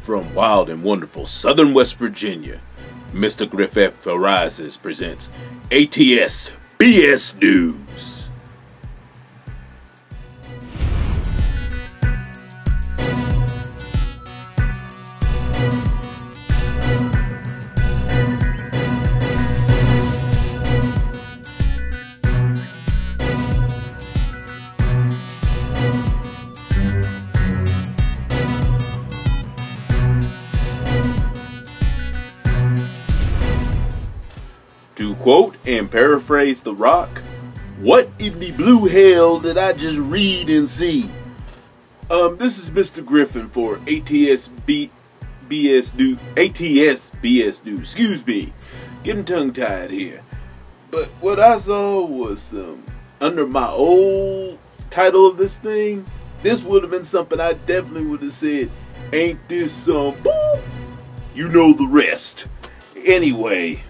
From wild and wonderful southern West Virginia, Mr. Griffith Arises presents ATSBS News. To quote and paraphrase The Rock, what in the blue hell did I just read and see? This is Mr. Griffin for ATSBS News. Excuse me, getting tongue-tied here. But what I saw was under my old title of this thing, this would have been something I definitely would have said, ain't this some boop? You know the rest. Anyway,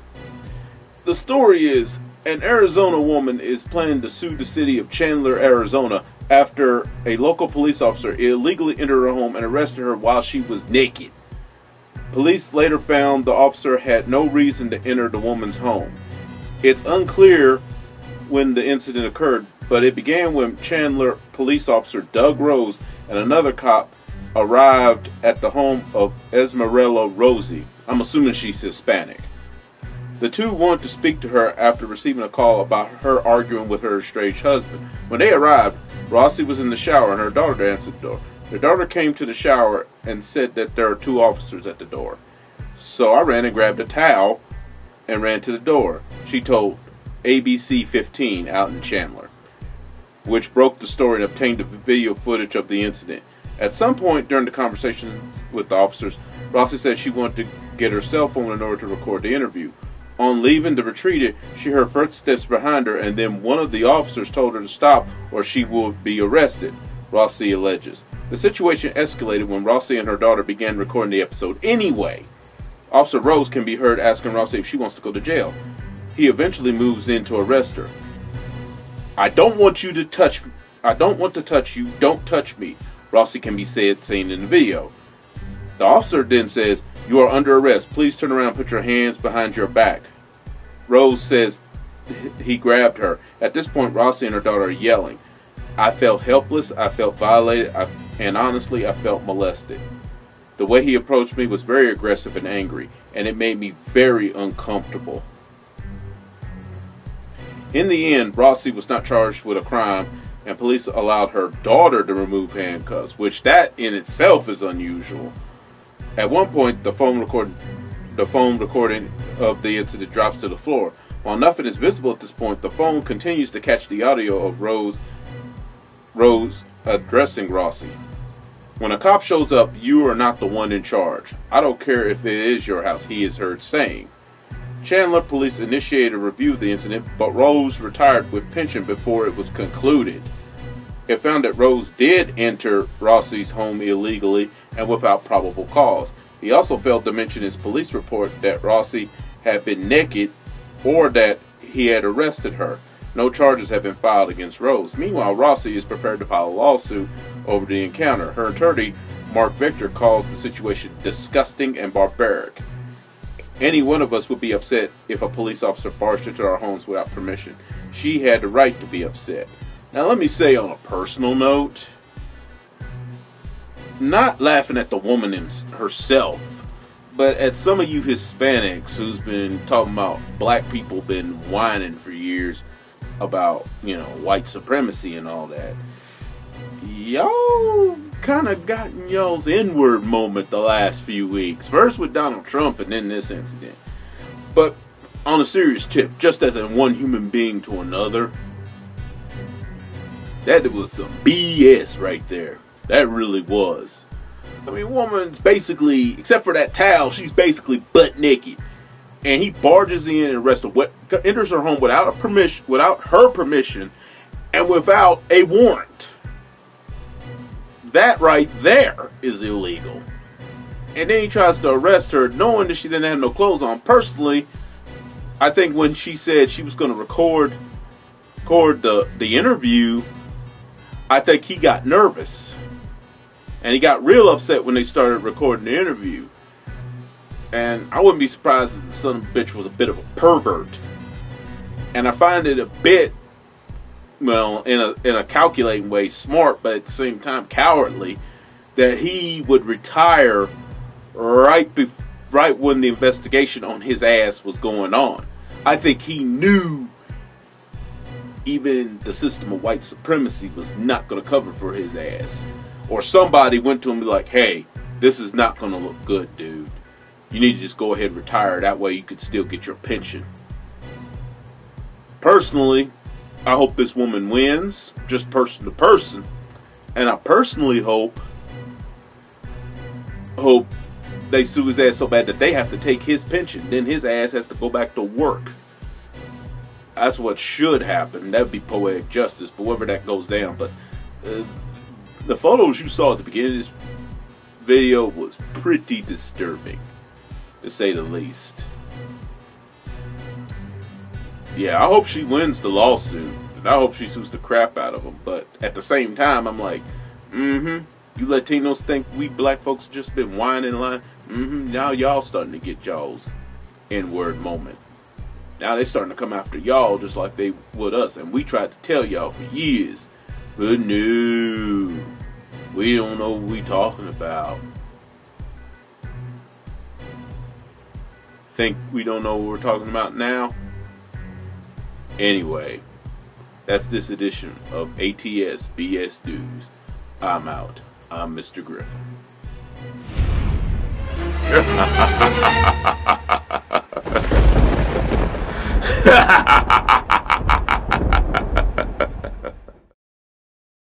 the story is, an Arizona woman is planning to sue the city of Chandler, Arizona after a local police officer illegally entered her home and arrested her while she was naked. Police later found the officer had no reason to enter the woman's home. It's unclear when the incident occurred, but it began when Chandler police officer Doug Rose and another cop arrived at the home of Esmeralda Rosie. I'm assuming she's Hispanic. The two wanted to speak to her after receiving a call about her arguing with her estranged husband. When they arrived, Rosie was in the shower and her daughter answered the door. Her daughter came to the shower and said that there are two officers at the door. So I ran and grabbed a towel and ran to the door. She told ABC 15 out in Chandler, which broke the story and obtained the video footage of the incident. At some point during the conversation with the officers, Rosie said she wanted to get her cell phone in order to record the interview. On leaving the retreat, she heard footsteps behind her, and then one of the officers told her to stop or she would be arrested, Rosie alleges. The situation escalated when Rosie and her daughter began recording the episode anyway. Officer Rose can be heard asking Rosie if she wants to go to jail. He eventually moves in to arrest her. I don't want you to touch me. I don't want to touch you. Don't touch me, Rosie can be seen in the video. The officer then says, "You are under arrest. Please turn around and put your hands behind your back." Rose says he grabbed her. At this point, Rosie and her daughter are yelling. I felt helpless, I felt violated, and honestly, I felt molested. The way he approached me was very aggressive and angry, and it made me very uncomfortable. In the end, Rosie was not charged with a crime, and police allowed her daughter to remove handcuffs, which that in itself is unusual. At one point, the phone recording of the incident drops to the floor. While nothing is visible at this point, the phone continues to catch the audio of Rose addressing Rosie. When a cop shows up, you are not the one in charge. I don't care if it is your house, he is heard saying. Chandler police initiated a review of the incident, but Rose retired with pension before it was concluded. It found that Rose did enter Rosie's home illegally and without probable cause. He also failed to mention in his police report that Rosie had been naked or that he had arrested her. No charges have been filed against Rose. Meanwhile, Rosie is prepared to file a lawsuit over the encounter. Her attorney, Mark Victor, calls the situation disgusting and barbaric. Any one of us would be upset if a police officer barged into our homes without permission. She had the right to be upset. Now let me say on a personal note, not laughing at the woman herself, but at some of you Hispanics who's been talking about black people been whining for years about, white supremacy and all that. Y'all kind of gotten y'all's N-word moment the last few weeks. First with Donald Trump and then this incident. But on a serious tip, just as in one human being to another, that was some BS right there. That really was. I mean, woman's basically, except for that towel, she's basically butt naked. And he barges in and enters her home without her permission, and without a warrant. That right there is illegal. And then he tries to arrest her, knowing that she didn't have no clothes on. Personally, I think when she said she was going to record the interview, I think he got nervous. And he got real upset when they started recording the interview. And I wouldn't be surprised if the son of a bitch was a bit of a pervert. And I find it a bit, well, in a calculating way, smart, but at the same time cowardly, that he would retire right when the investigation on his ass was going on. I think he knew even the system of white supremacy was not going to cover for his ass. Or somebody went to him and be like, hey, this is not going to look good, dude. You need to just go ahead and retire. That way you could still get your pension. Personally, I hope this woman wins, just person to person. And I personally hope they sue his ass so bad that they have to take his pension. Then his ass has to go back to work. That's what should happen. That would be poetic justice, but wherever that goes down. But the photos you saw at the beginning of this video was pretty disturbing, to say the least. Yeah, I hope she wins the lawsuit, and I hope she sues the crap out of him. But at the same time, I'm like, you Latinos think we black folks just been whining and lying? Now y'all starting to get y'all's N-word moment. Now they starting to come after y'all just like they would us. And we tried to tell y'all for years, but no, we don't know what we talking about. Think we don't know what we're talking about now? Anyway, that's this edition of ATSBS News. I'm out. I'm Mr. Griffin.